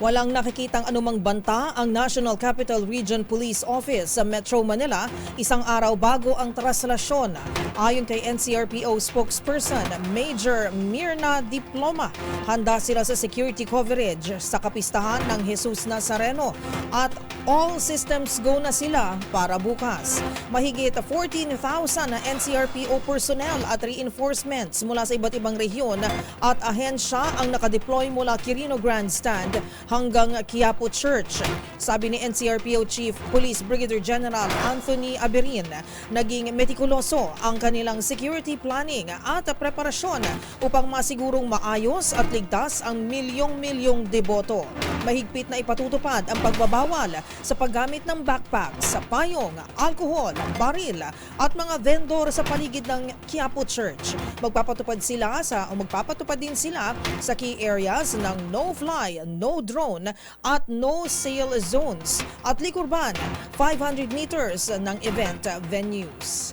Walang nakikitang anumang banta ang National Capital Region Police Office sa Metro Manila isang araw bago ang traslasyon. Ayon kay NCRPO spokesperson Major Mirna Diploma, handa sila sa security coverage sa kapistahan ng Jesus Nazareno at all systems go na sila para bukas. Mahigit 14,000 na NCRPO personnel at reinforcements mula sa iba't ibang rehiyon at ahensya ang nakadeploy mula Quirino Grandstand hanggang Quiapo Church. Sabi ni NCRPO Chief Police Brigadier General Anthony Aberin, naging metikuloso ang kanilang security planning at preparasyon upang masigurong maayos at ligtas ang milyong-milyong deboto. Mahigpit na ipatutupad ang pagbabawal sa paggamit ng backpacks, payong, alkohol, baril at mga vendor sa paligid ng Quiapo Church. Magpapatupad din sila sa key areas ng no-fly, no-drone at no-sail zones at likurban 500 meters ng event venues.